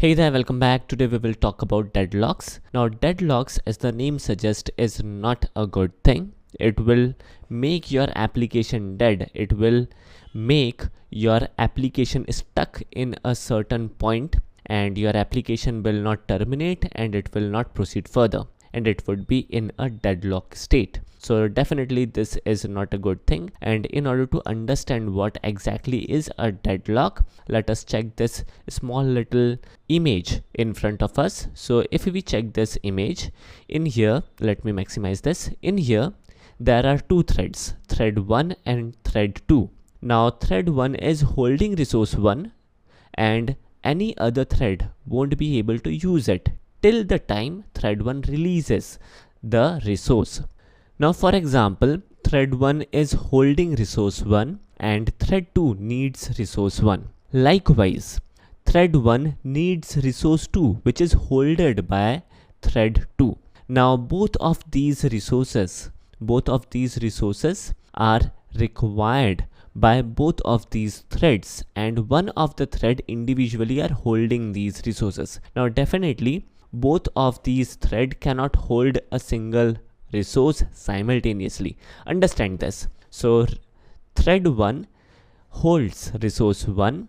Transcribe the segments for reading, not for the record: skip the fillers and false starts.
Hey there, welcome back. Today we will talk about deadlocks. Now deadlocks, as the name suggests, is not a good thing. It will make your application dead. It will make your application stuck in a certain point and your application will not terminate and it will not proceed further and it would be in a deadlock state. So definitely this is not a good thing, and in order to understand what exactly is a deadlock, let us check this small little image in front of us. So if we check this image in here, let me maximize this. In here there are two threads, thread 1 and thread 2. Now thread 1 is holding resource 1 and any other thread won't be able to use it till the time thread 1 releases the resource. Now for example, thread 1 is holding resource 1 and thread 2 needs resource 1. Likewise, thread 1 needs resource 2 which is holded by thread 2. Now both of these resources are required by both of these threads, and one of the thread individually are holding these resources. Now definitely both of these thread cannot hold a single resource simultaneously. Understand this. So thread 1 holds resource 1,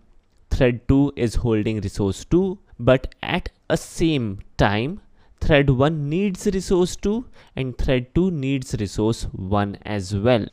thread 2 is holding resource 2, but at a same time thread 1 needs resource 2 and thread 2 needs resource 1 as well.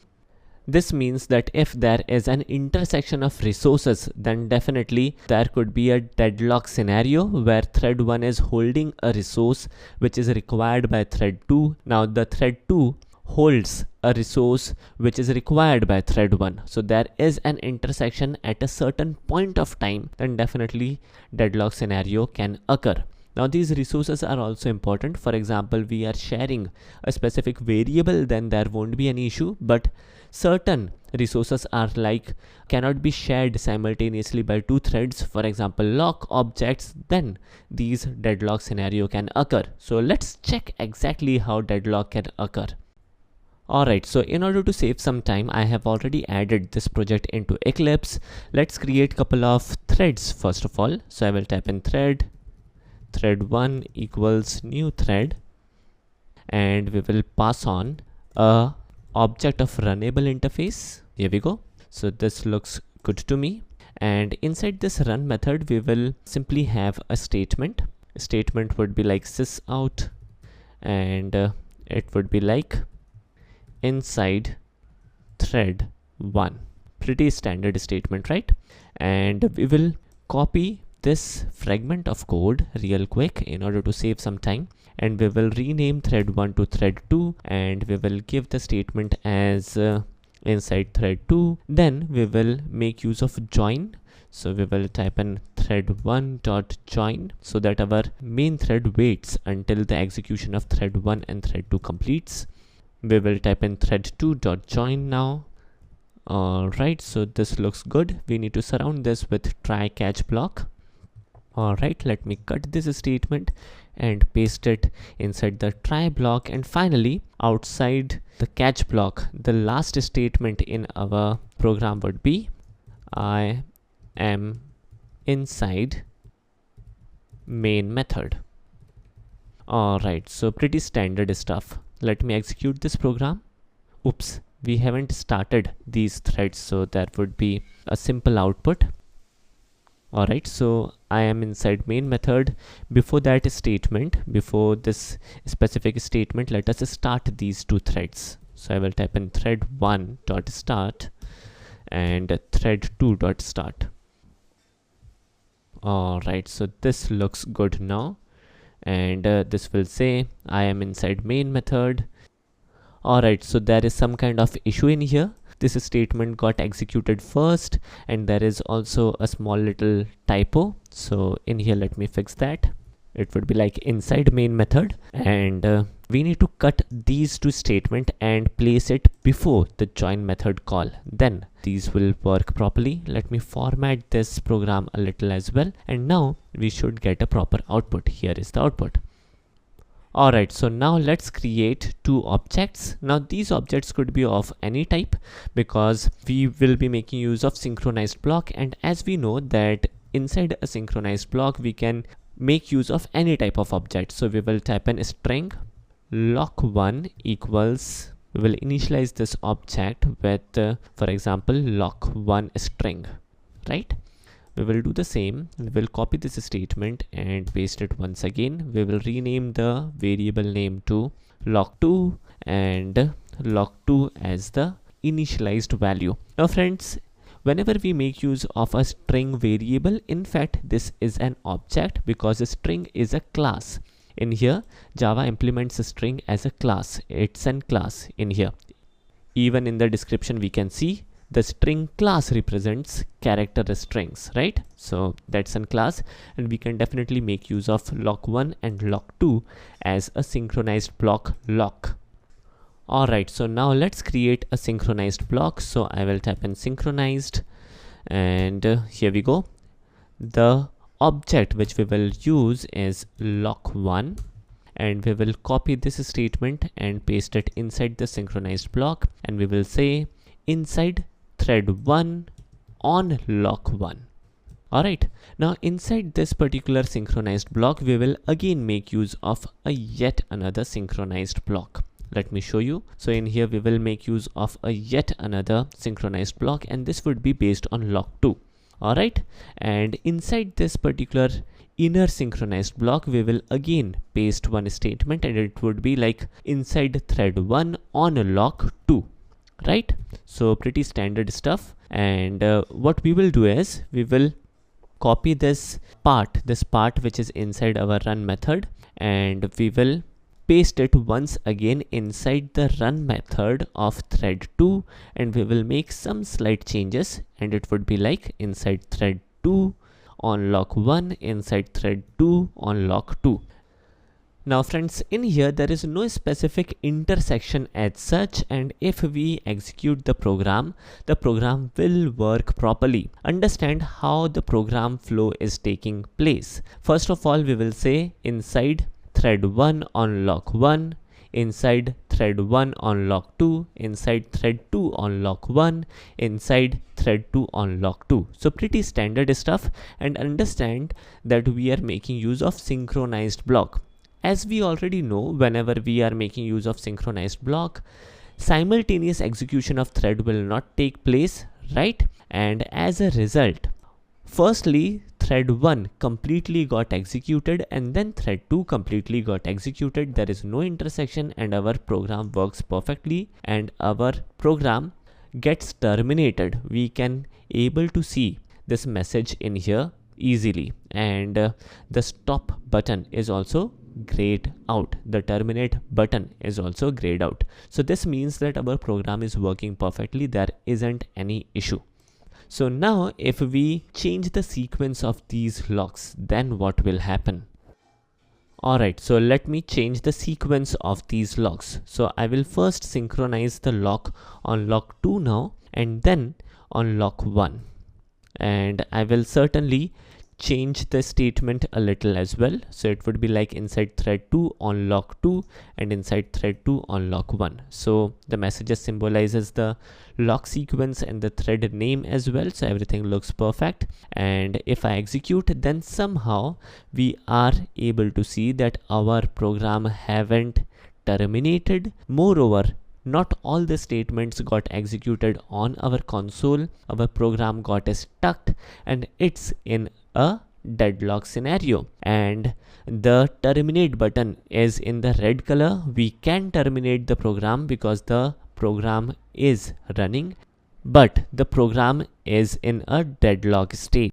This means that if there is an intersection of resources, then definitely there could be a deadlock scenario where thread 1 is holding a resource which is required by thread 2. Now the thread 2 holds a resource which is required by thread 1. So there is an intersection at a certain point of time, then definitely deadlock scenario can occur. Now these resources are also important. For example, we are sharing a specific variable, then there won't be any issue, but certain resources are cannot be shared simultaneously by two threads, for example lock objects, then these deadlock scenario can occur. So let's check exactly how deadlock can occur. Alright, so in order to save some time, I have already added this project into Eclipse. Let's create a couple of threads first of all. So I will type in thread 1 equals new thread, and we will pass on a object of runnable interface. Here we go. So this looks good to me, and inside this run method we will simply have a statement. Statement would be like sysout, and it would be like inside thread 1. Pretty standard statement, right? And we will copy this fragment of code real quick in order to save some time, and we will rename thread 1 to thread 2, and we will give the statement as inside thread 2. Then we will make use of join. So we will type in thread 1 dot join so that our main thread waits until the execution of thread 1 and thread 2 completes. We will type in thread 2 dot join now. Alright, so this looks good. We need to surround this with try catch block. Alright, let me cut this statement and paste it inside the try block, and finally outside the catch block the last statement in our program would be I am inside main method. Alright, so pretty standard stuff. Let me execute this program. Oops, we haven't started these threads, so that would be a simple output. Alright, so I am inside main method. Before that statement, before this specific statement, let us start these two threads. So I will type in thread 1 dot start and thread 2 dot start. Alright, so this looks good now, and this will say I am inside main method. Alright, so there is some kind of issue in here. This statement got executed first, and there is also a small little typo. So in here, let me fix that. It would be like inside main method, and we need to cut these two statements and place it before the join method call. Then these will work properly. Let me format this program a little as well, and now we should get a proper output. Here is the output. Alright, so now let's create two objects. Now these objects could be of any type because we will be making use of synchronized block, and as we know that inside a synchronized block we can make use of any type of object. So we will type in string lock1 equals, we will initialize this object with for example lock1 string, right? We will do the same. We will copy this statement and paste it once again. We will rename the variable name to lock2 and lock2 as the initialized value. Now friends, whenever we make use of a string variable, in fact this is an object because a string is a class. In here Java implements a string as a class. It's an class in here. Even in the description we can see the string class represents character strings, right? So that's a class, and we can definitely make use of lock1 and lock2 as a synchronized block lock. Alright, so now let's create a synchronized block. So I will type in synchronized, and here we go. The object which we will use is lock1, and we will copy this statement and paste it inside the synchronized block, and we will say inside thread1 on lock1. Alright, now inside this particular synchronized block we will again make use of a yet another synchronized block. Let me show you. So in here we will make use of a yet another synchronized block, and this would be based on lock2. Alright, and inside this particular inner synchronized block we will again paste one statement, and it would be like inside thread1 on lock2. Right, so pretty standard stuff. And what we will do is we will copy this part which is inside our run method, and we will paste it once again inside the run method of thread2, and we will make some slight changes, and it would be like inside thread2 on lock1, inside thread2 on lock2. Now friends, in here there is no specific intersection as such, and if we execute the program will work properly. Understand how the program flow is taking place. First of all, we will say inside thread1 on lock1, inside thread1 on lock2, inside thread2 on lock1, inside thread2 on lock2. So pretty standard stuff, and understand that we are making use of synchronized block. As we already know, whenever we are making use of synchronized block, simultaneous execution of thread will not take place, right? And as a result, firstly thread 1 completely got executed, and then thread 2 completely got executed. There is no intersection, and our program works perfectly, and our program gets terminated. We can able to see this message in here easily, and the stop button is also grayed out. The terminate button is also grayed out. So this means that our program is working perfectly. There isn't any issue. So now if we change the sequence of these locks, then what will happen? Alright, so let me change the sequence of these locks. So I will first synchronize the lock on lock 2 now, and then on lock 1. And I will certainly change the statement a little as well. So it would be like inside thread 2 on lock 2 and inside thread 2 on lock 1. So the messages symbolizes the lock sequence and the thread name as well. So everything looks perfect. And if I execute, then somehow we are able to see that our program haven't terminated. Moreover, not all the statements got executed on our console. Our program got stuck and it's in a deadlock scenario, and the terminate button is in the red color. We can terminate the program because the program is running, but the program is in a deadlock state.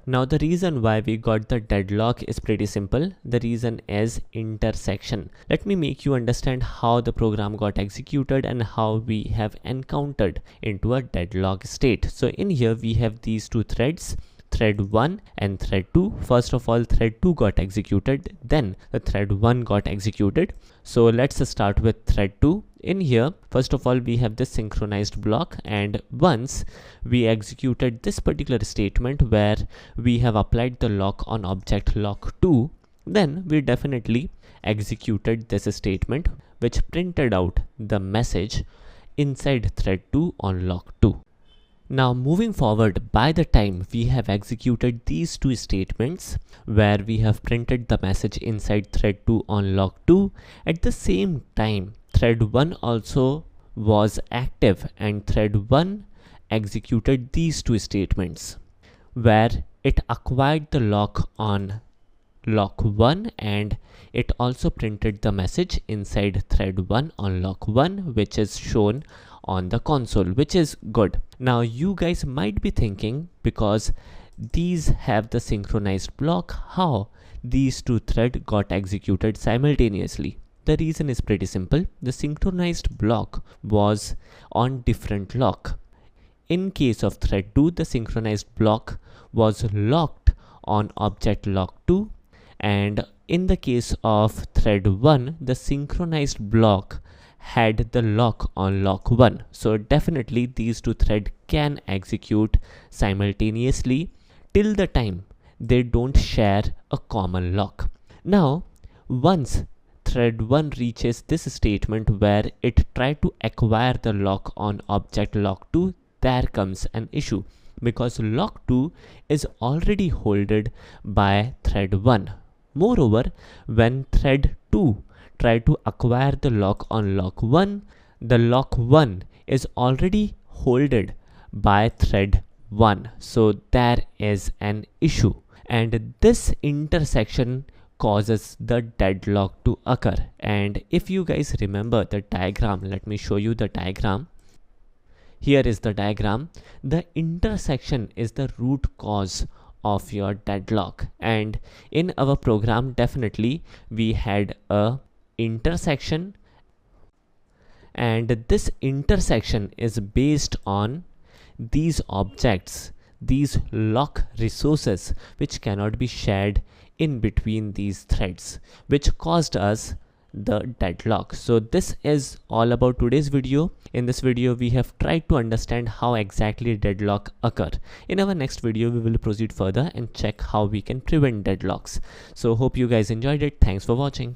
Now the reason why we got the deadlock is pretty simple. The reason is intersection. Let me make you understand how the program got executed and how we have encountered into a deadlock state. So in here we have these two threads, thread 1 and thread 2. First of all, thread 2 got executed, then the thread 1 got executed. So let's start with thread 2. In here, first of all, we have this synchronized block, and once we executed this particular statement where we have applied the lock on object lock 2, then we definitely executed this statement which printed out the message inside thread 2 on lock 2. Now moving forward, by the time we have executed these two statements where we have printed the message inside thread 2 on log 2, at the same time thread 1 also was active and thread 1 executed these two statements where it acquired the lock on lock 1 and it also printed the message inside thread 1 on lock 1, which is shown on the console, which is good. Now you guys might be thinking, because these have the synchronized block, how these two threads got executed simultaneously. The reason is pretty simple. The synchronized block was on different lock. In case of thread 2, the synchronized block was locked on object lock 2, and in the case of thread 1, the synchronized block had the lock on lock 1. So definitely these two threads can execute simultaneously till the time they don't share a common lock. Now once thread 1 reaches this statement where it tried to acquire the lock on object lock 2, there comes an issue, because lock 2 is already holded by thread 1. Moreover, when thread 2 tried to acquire the lock on lock 1, the lock 1 is already holded by thread 1. So there is an issue, and this intersection causes the deadlock to occur. And if you guys remember the diagram, let me show you the diagram. Here is the diagram. The intersection is the root cause of your deadlock, and in our program definitely we had a intersection, and this intersection is based on these objects, these lock resources, which cannot be shared in between these threads, which caused us the deadlock. So this is all about today's video. In this video we have tried to understand how exactly deadlock occur. In our next video we will proceed further and check how we can prevent deadlocks. So hope you guys enjoyed it. Thanks for watching.